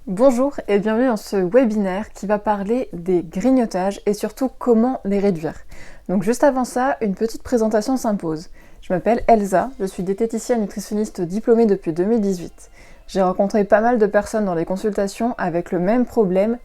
Bonjour et bienvenue dans ce webinaire qui va parler des grignotages et surtout comment les réduire. Donc juste avant ça, une petite présentation s'impose. Je m'appelle Elsa, je suis diététicienne nutritionniste diplômée depuis 2018. J'ai rencontré pas mal de personnes dans les consultations avec le même problème,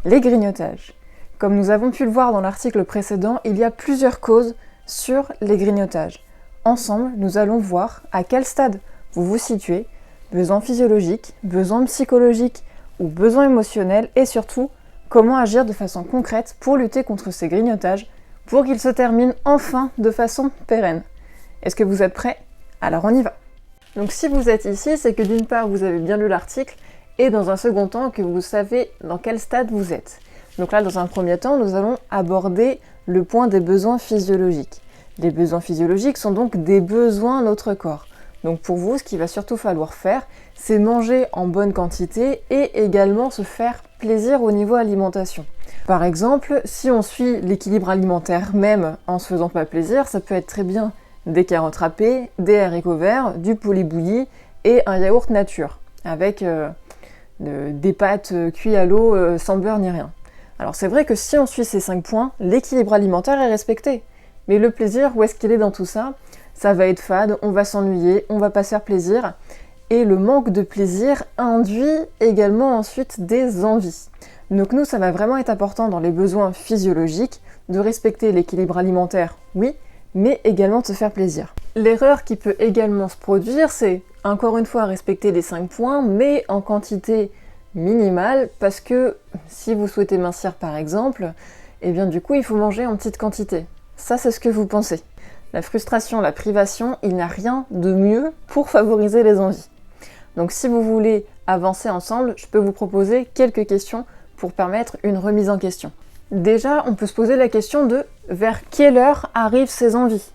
les grignotages. Comme nous avons pu le voir dans l'article précédent, il y a plusieurs causes sur les grignotages. Ensemble, nous allons voir à quel stade vous vous situez, besoins physiologiques, besoins psychologiques, ou besoins émotionnels et surtout comment agir de façon concrète pour lutter contre ces grignotages pour qu'ils se terminent enfin de façon pérenne. Est-ce que vous êtes prêts? Alors on y va. Donc si vous êtes ici, c'est que d'une part vous avez bien lu l'article et dans un second temps que vous savez dans quel stade vous êtes. Donc là dans un premier temps nous allons aborder le point des besoins physiologiques. Les besoins physiologiques sont donc des besoins de notre corps. Donc pour vous, ce qu'il va surtout falloir faire, c'est manger en bonne quantité et également se faire plaisir au niveau alimentation. Par exemple, si on suit l'équilibre alimentaire même en se faisant pas plaisir, ça peut être très bien des carottes râpées, des haricots verts, du poulet bouilli et un yaourt nature, avec des pâtes cuites à l'eau sans beurre ni rien. Alors c'est vrai que si on suit ces 5 points, l'équilibre alimentaire est respecté. Mais le plaisir, où est-ce qu'il est dans tout ça? Ça va être fade, on va s'ennuyer, on va pas se faire plaisir. Et le manque de plaisir induit également ensuite des envies. Donc nous, ça va vraiment être important dans les besoins physiologiques de respecter l'équilibre alimentaire, oui, mais également de se faire plaisir. L'erreur qui peut également se produire, c'est encore une fois respecter les 5 points, mais en quantité minimale, parce que si vous souhaitez mincir par exemple, eh bien du coup il faut manger en petite quantité. Ça c'est ce que vous pensez. La frustration, la privation, il n'y a rien de mieux pour favoriser les envies. Donc si vous voulez avancer ensemble, je peux vous proposer quelques questions pour permettre une remise en question. Déjà, on peut se poser la question de vers quelle heure arrivent ces envies?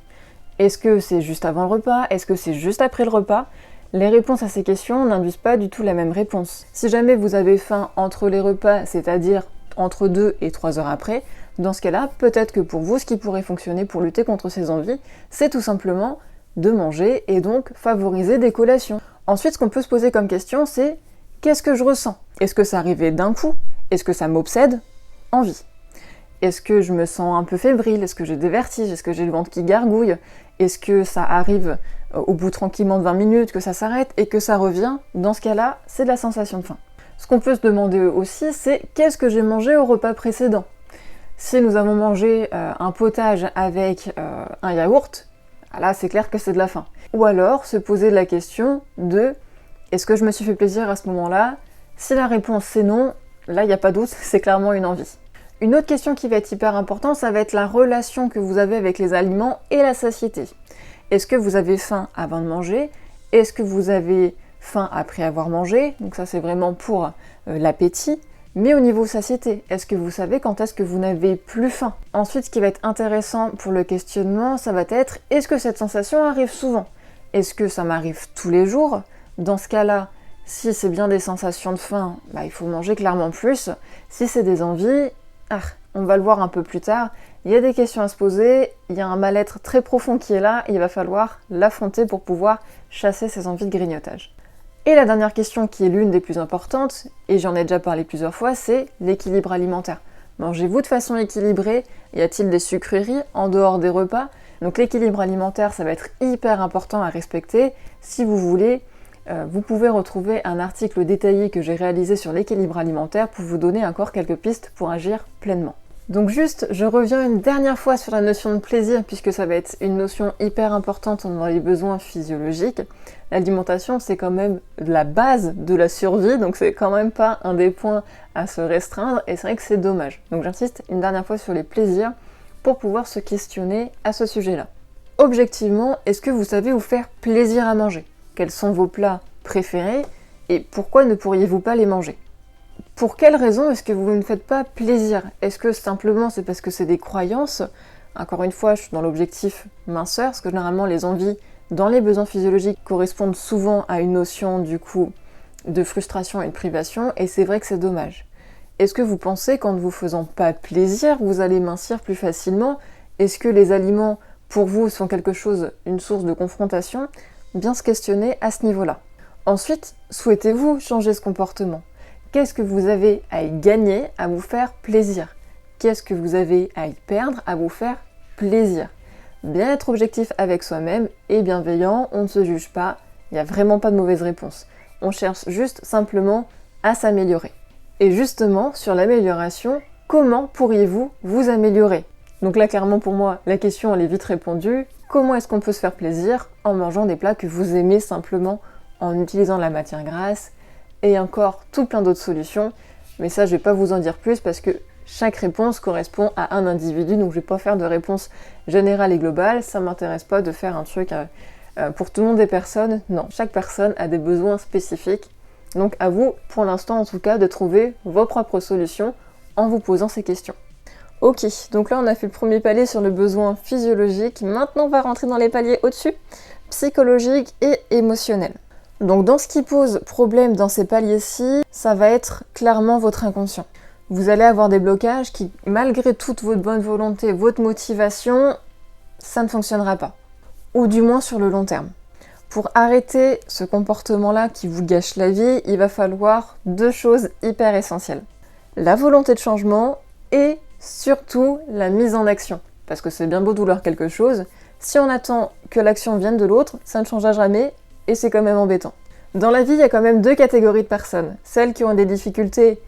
Est-ce que c'est juste avant le repas? Est-ce que c'est juste après le repas? Les réponses à ces questions n'induisent pas du tout la même réponse. Si jamais vous avez faim entre les repas, c'est-à-dire entre 2 et 3 heures après, dans ce cas-là, peut-être que pour vous, ce qui pourrait fonctionner pour lutter contre ces envies, c'est tout simplement de manger et donc favoriser des collations. Ensuite, ce qu'on peut se poser comme question, c'est qu'est-ce que je ressens? Est-ce que ça arrivait d'un coup? Est-ce que ça m'obsède? Envie. Est-ce que je me sens un peu fébrile? Est-ce que j'ai des vertiges? Est-ce que j'ai le ventre qui gargouille? Est-ce que ça arrive au bout tranquillement de 20 minutes, que ça s'arrête et que ça revient? Dans ce cas-là, c'est de la sensation de faim. Ce qu'on peut se demander aussi, c'est qu'est-ce que j'ai mangé au repas précédent? Si nous avons mangé un potage avec un yaourt, là c'est clair que c'est de la faim. Ou alors se poser la question de est-ce que je me suis fait plaisir à ce moment-là? Si la réponse c'est non, là il n'y a pas doute, c'est clairement une envie. Une autre question qui va être hyper importante, ça va être la relation que vous avez avec les aliments et la satiété. Est-ce que vous avez faim avant de manger? Est-ce que vous avez faim après avoir mangé? Donc ça c'est vraiment pour l'appétit. Mais au niveau satiété, est-ce que vous savez quand est-ce que vous n'avez plus faim? Ensuite, ce qui va être intéressant pour le questionnement, ça va être est-ce que cette sensation arrive souvent? Est-ce que ça m'arrive tous les jours? Dans ce cas-là, si c'est bien des sensations de faim, il faut manger clairement plus. Si c'est des envies, on va le voir un peu plus tard. Il y a des questions à se poser, il y a un mal-être très profond qui est là, il va falloir l'affronter pour pouvoir chasser ces envies de grignotage. Et la dernière question qui est l'une des plus importantes, et j'en ai déjà parlé plusieurs fois, c'est l'équilibre alimentaire. Mangez-vous de façon équilibrée? Y a-t-il des sucreries en dehors des repas? Donc l'équilibre alimentaire, ça va être hyper important à respecter. Si vous voulez, vous pouvez retrouver un article détaillé que j'ai réalisé sur l'équilibre alimentaire pour vous donner encore quelques pistes pour agir pleinement. Donc juste, je reviens une dernière fois sur la notion de plaisir puisque ça va être une notion hyper importante dans les besoins physiologiques. L'alimentation, c'est quand même la base de la survie, donc c'est quand même pas un des points à se restreindre et c'est vrai que c'est dommage. Donc j'insiste une dernière fois sur les plaisirs pour pouvoir se questionner à ce sujet-là. Objectivement, est-ce que vous savez vous faire plaisir à manger? Quels sont vos plats préférés et pourquoi ne pourriez-vous pas les manger? Pour quelles raisons est-ce que vous ne faites pas plaisir? Est-ce que simplement c'est parce que c'est des croyances? Encore une fois, je suis dans l'objectif minceur, parce que généralement les envies dans les besoins physiologiques correspondent souvent à une notion du coup de frustration et de privation, et c'est vrai que c'est dommage. Est-ce que vous pensez qu'en ne vous faisant pas plaisir, vous allez mincir plus facilement? Est-ce que les aliments pour vous sont quelque chose, une source de confrontation? Bien se questionner à ce niveau-là. Ensuite, souhaitez-vous changer ce comportement? Qu'est-ce que vous avez à y gagner, à vous faire plaisir? Qu'est-ce que vous avez à y perdre, à vous faire plaisir? Bien être objectif avec soi-même et bienveillant, on ne se juge pas, il n'y a vraiment pas de mauvaise réponse. On cherche juste simplement à s'améliorer. Et justement, sur l'amélioration, comment pourriez-vous vous améliorer? Donc là, clairement pour moi, la question elle est vite répondue. Comment est-ce qu'on peut se faire plaisir en mangeant des plats que vous aimez simplement en utilisant la matière grasse et encore tout plein d'autres solutions. Mais ça, je vais pas vous en dire plus parce que chaque réponse correspond à un individu, donc je vais pas faire de réponse générale et globale. Ça m'intéresse pas de faire un truc pour tout le monde des personnes. Non, chaque personne a des besoins spécifiques. Donc à vous, pour l'instant en tout cas, de trouver vos propres solutions en vous posant ces questions. Ok, donc là on a fait le premier palier sur le besoin physiologique. Maintenant on va rentrer dans les paliers au-dessus, psychologique et émotionnel. Donc dans ce qui pose problème dans ces paliers-ci, ça va être clairement votre inconscient. Vous allez avoir des blocages qui, malgré toute votre bonne volonté, votre motivation, ça ne fonctionnera pas. Ou du moins sur le long terme. Pour arrêter ce comportement-là qui vous gâche la vie, il va falloir deux choses hyper essentielles. La volonté de changement et surtout la mise en action. Parce que c'est bien beau de vouloir quelque chose, si on attend que l'action vienne de l'autre, ça ne changera jamais et c'est quand même embêtant. Dans la vie, il y a quand même deux catégories de personnes. Celles qui ont des difficultés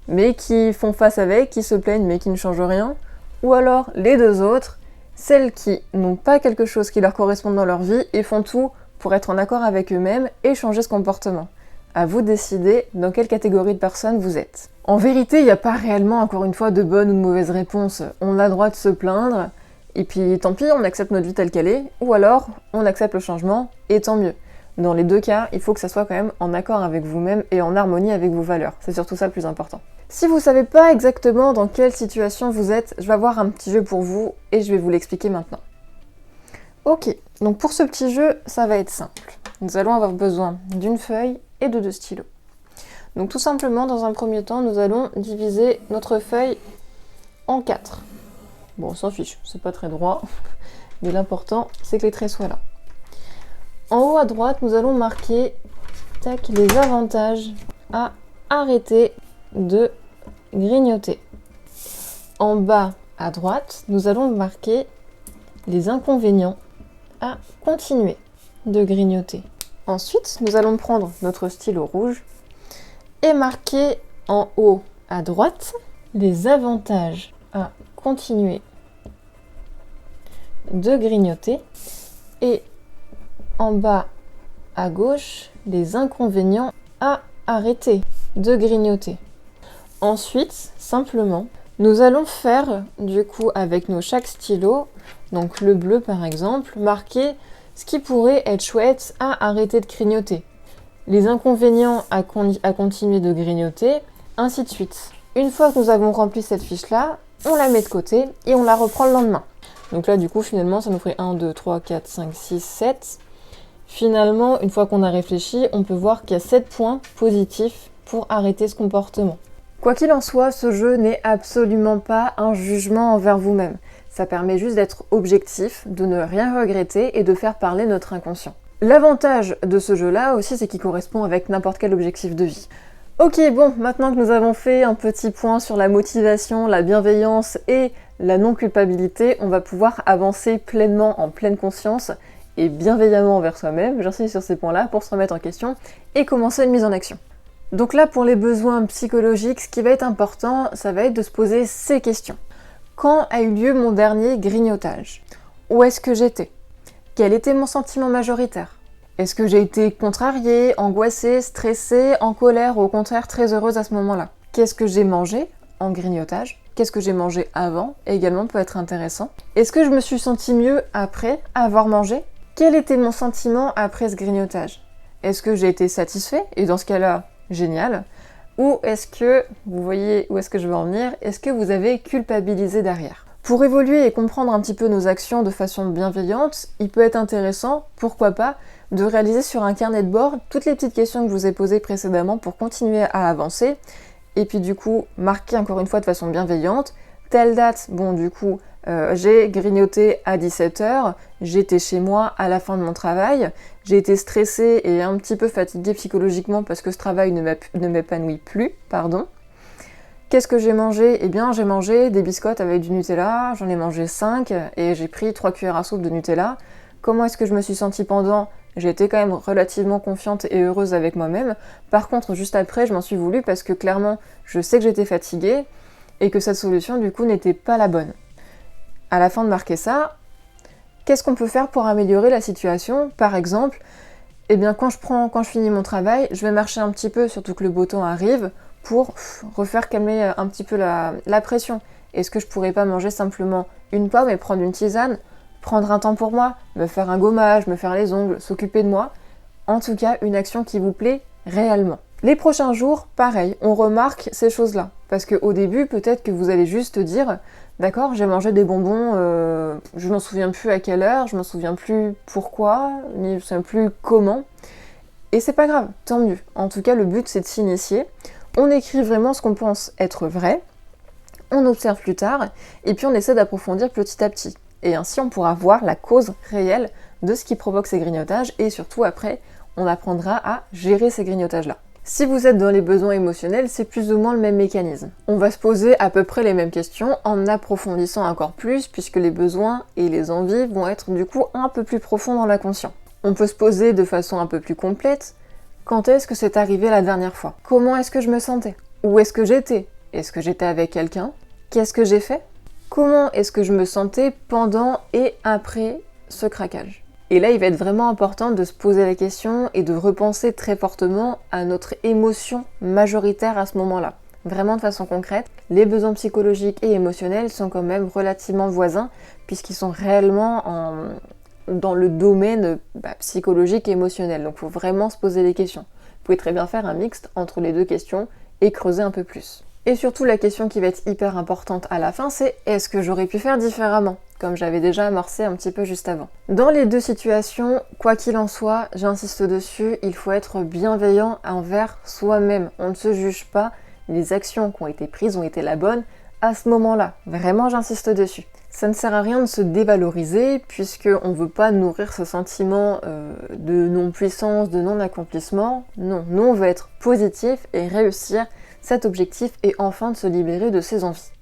mais qui font face avec, qui se plaignent mais qui ne changent rien. Ou alors les deux autres, celles qui n'ont pas quelque chose qui leur correspond dans leur vie et font tout pour être en accord avec eux-mêmes et changer ce comportement. À vous de décider dans quelle catégorie de personnes vous êtes. En vérité, il n'y a pas réellement, encore une fois, de bonne ou de mauvaise réponse. On a le droit de se plaindre, et puis tant pis, on accepte notre vie telle qu'elle est, ou alors on accepte le changement, et tant mieux. Dans les deux cas, il faut que ça soit quand même en accord avec vous-même et en harmonie avec vos valeurs. C'est surtout ça le plus important. Si vous ne savez pas exactement dans quelle situation vous êtes, je vais avoir un petit jeu pour vous, et je vais vous l'expliquer maintenant. Ok, donc pour ce petit jeu, ça va être simple. Nous allons avoir besoin d'une feuille et de deux stylos. Donc tout simplement, dans un premier temps, nous allons diviser notre feuille en 4. Bon, on s'en fiche, c'est pas très droit, mais l'important, c'est que les traits soient là. En haut à droite, nous allons marquer les avantages à arrêter de grignoter. En bas à droite, nous allons marquer les inconvénients à continuer de grignoter. Ensuite, nous allons prendre notre stylo rouge et marquer en haut à droite les avantages à continuer de grignoter et en bas à gauche les inconvénients à arrêter de grignoter. Ensuite, simplement, nous allons faire du coup avec nos chaque stylo, donc le bleu par exemple, marquer ce qui pourrait être chouette à arrêter de grignoter. Les inconvénients à continuer de grignoter, ainsi de suite. Une fois que nous avons rempli cette fiche-là, on la met de côté et on la reprend le lendemain. Donc là, du coup, finalement, ça nous ferait 1, 2, 3, 4, 5, 6, 7. Finalement, une fois qu'on a réfléchi, on peut voir qu'il y a 7 points positifs pour arrêter ce comportement. Quoi qu'il en soit, ce jeu n'est absolument pas un jugement envers vous-même. Ça permet juste d'être objectif, de ne rien regretter et de faire parler notre inconscient. L'avantage de ce jeu-là aussi, c'est qu'il correspond avec n'importe quel objectif de vie. Ok, bon, maintenant que nous avons fait un petit point sur la motivation, la bienveillance et la non-culpabilité, on va pouvoir avancer pleinement en pleine conscience et bienveillamment envers soi-même, j'insiste sur ces points-là, pour se remettre en question et commencer une mise en action. Donc là, pour les besoins psychologiques, ce qui va être important, ça va être de se poser ces questions. Quand a eu lieu mon dernier grignotage? Où est-ce que j'étais? Quel était mon sentiment majoritaire? Est-ce que j'ai été contrariée, angoissée, stressée, en colère ou au contraire très heureuse à ce moment-là? Qu'est-ce que j'ai mangé en grignotage? Qu'est-ce que j'ai mangé avant? Également peut être intéressant. Est-ce que je me suis sentie mieux après avoir mangé? Quel était mon sentiment après ce grignotage? Est-ce que j'ai été satisfait? Et dans ce cas-là, génial. Ou est-ce que, vous voyez où est-ce que je veux en venir, est-ce que vous avez culpabilisé derrière? Pour évoluer et comprendre un petit peu nos actions de façon bienveillante, il peut être intéressant, pourquoi pas, de réaliser sur un carnet de bord toutes les petites questions que je vous ai posées précédemment pour continuer à avancer, et puis du coup, marquer encore une fois de façon bienveillante, telle date, bon du coup, J'ai grignoté à 17h, j'étais chez moi à la fin de mon travail, j'ai été stressée et un petit peu fatiguée psychologiquement parce que ce travail ne m'épanouit plus, pardon. Qu'est-ce que j'ai mangé? Eh bien, j'ai mangé des biscottes avec du Nutella, j'en ai mangé 5 et j'ai pris 3 cuillères à soupe de Nutella. Comment est-ce que je me suis sentie pendant? J'ai été quand même relativement confiante et heureuse avec moi-même. Par contre, juste après, je m'en suis voulu parce que clairement, je sais que j'étais fatiguée et que cette solution, du coup, n'était pas la bonne. À la fin de marquer ça, qu'est-ce qu'on peut faire pour améliorer la situation? Par exemple, eh bien, quand je finis mon travail, je vais marcher un petit peu, surtout que le beau temps arrive, pour refaire calmer un petit peu la pression. Est-ce que je pourrais pas manger simplement une pomme et prendre une tisane, prendre un temps pour moi, me faire un gommage, me faire les ongles, s'occuper de moi? En tout cas, une action qui vous plaît réellement. Les prochains jours, pareil, on remarque ces choses-là. Parce qu'au début, peut-être que vous allez juste dire « D'accord, j'ai mangé des bonbons, je m'en souviens plus à quelle heure, je m'en souviens plus pourquoi, ni je me souviens plus comment. » Et c'est pas grave, tant mieux. En tout cas, le but, c'est de s'initier. On écrit vraiment ce qu'on pense être vrai, on observe plus tard, et puis on essaie d'approfondir petit à petit. Et ainsi, on pourra voir la cause réelle de ce qui provoque ces grignotages, et surtout après, on apprendra à gérer ces grignotages-là. Si vous êtes dans les besoins émotionnels, c'est plus ou moins le même mécanisme. On va se poser à peu près les mêmes questions en approfondissant encore plus, puisque les besoins et les envies vont être du coup un peu plus profonds dans l'inconscient. On peut se poser de façon un peu plus complète. Quand est-ce que c'est arrivé la dernière fois? Comment est-ce que je me sentais? Où est-ce que j'étais? Est-ce que j'étais avec quelqu'un? Qu'est-ce que j'ai fait? Comment est-ce que je me sentais pendant et après ce craquage? Et là, il va être vraiment important de se poser la question et de repenser très fortement à notre émotion majoritaire à ce moment-là. Vraiment de façon concrète, les besoins psychologiques et émotionnels sont quand même relativement voisins puisqu'ils sont réellement dans le domaine psychologique et émotionnel. Donc il faut vraiment se poser les questions. Vous pouvez très bien faire un mixte entre les deux questions et creuser un peu plus. Et surtout, la question qui va être hyper importante à la fin, c'est est-ce que j'aurais pu faire différemment? Comme j'avais déjà amorcé un petit peu juste avant. Dans les deux situations, quoi qu'il en soit, j'insiste dessus, il faut être bienveillant envers soi-même. On ne se juge pas, les actions qui ont été prises ont été la bonne à ce moment-là. Vraiment, j'insiste dessus. Ça ne sert à rien de se dévaloriser puisqu'on ne veut pas nourrir ce sentiment de non-puissance, de non-accomplissement. Non, nous on veut être positif et réussir cet objectif et enfin de se libérer de ses envies.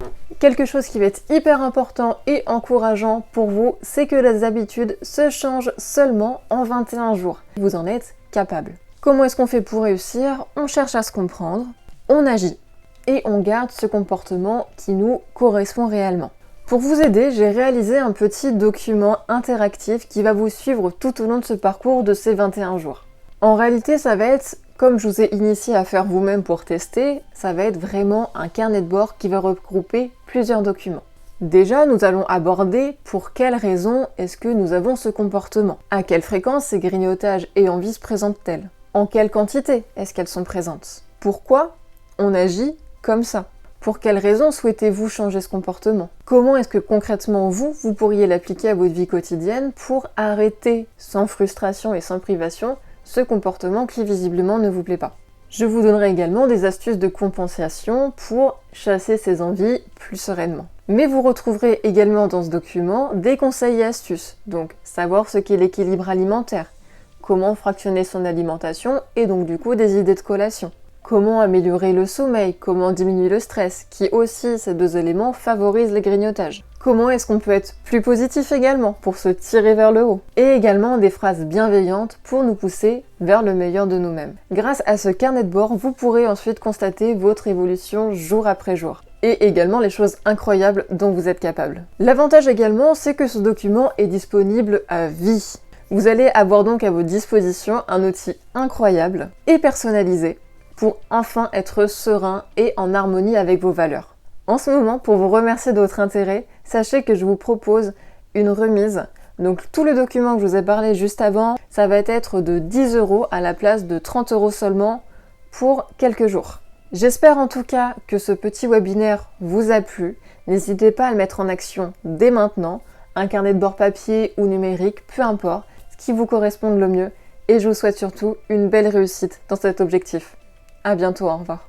Quelque chose qui va être hyper important et encourageant pour vous, c'est que les habitudes se changent seulement en 21 jours. Vous en êtes capable. Comment est-ce qu'on fait pour réussir? On cherche à se comprendre, on agit et on garde ce comportement qui nous correspond réellement. Pour vous aider, j'ai réalisé un petit document interactif qui va vous suivre tout au long de ce parcours de ces 21 jours. En réalité, ça va être, comme je vous ai initié à faire vous-même pour tester, ça va être vraiment un carnet de bord qui va regrouper plusieurs documents. Déjà, nous allons aborder pour quelles raisons est-ce que nous avons ce comportement. À quelle fréquence ces grignotages et envies se présentent-elles? En quelle quantité est-ce qu'elles sont présentes? Pourquoi on agit comme ça? Pour quelles raisons souhaitez-vous changer ce comportement? Comment est-ce que concrètement vous pourriez l'appliquer à votre vie quotidienne pour arrêter sans frustration et sans privation ce comportement qui visiblement ne vous plaît pas? Je vous donnerai également des astuces de compensation pour chasser ces envies plus sereinement. Mais vous retrouverez également dans ce document des conseils et astuces, donc savoir ce qu'est l'équilibre alimentaire, comment fractionner son alimentation et donc du coup des idées de collation. Comment améliorer le sommeil, comment diminuer le stress, qui aussi, ces deux éléments, favorisent les grignotages. Comment est-ce qu'on peut être plus positif également, pour se tirer vers le haut. Et également des phrases bienveillantes pour nous pousser vers le meilleur de nous-mêmes. Grâce à ce carnet de bord, vous pourrez ensuite constater votre évolution jour après jour. Et également les choses incroyables dont vous êtes capable. L'avantage également, c'est que ce document est disponible à vie. Vous allez avoir donc à votre disposition un outil incroyable et personnalisé pour enfin être serein et en harmonie avec vos valeurs. En ce moment, pour vous remercier de votre intérêt, sachez que je vous propose une remise. Donc tout le document que je vous ai parlé juste avant, ça va être de 10 € à la place de 30 € seulement pour quelques jours. J'espère en tout cas que ce petit webinaire vous a plu. N'hésitez pas à le mettre en action dès maintenant, un carnet de bord papier ou numérique, peu importe, ce qui vous corresponde le mieux. Et je vous souhaite surtout une belle réussite dans cet objectif. À bientôt, au revoir.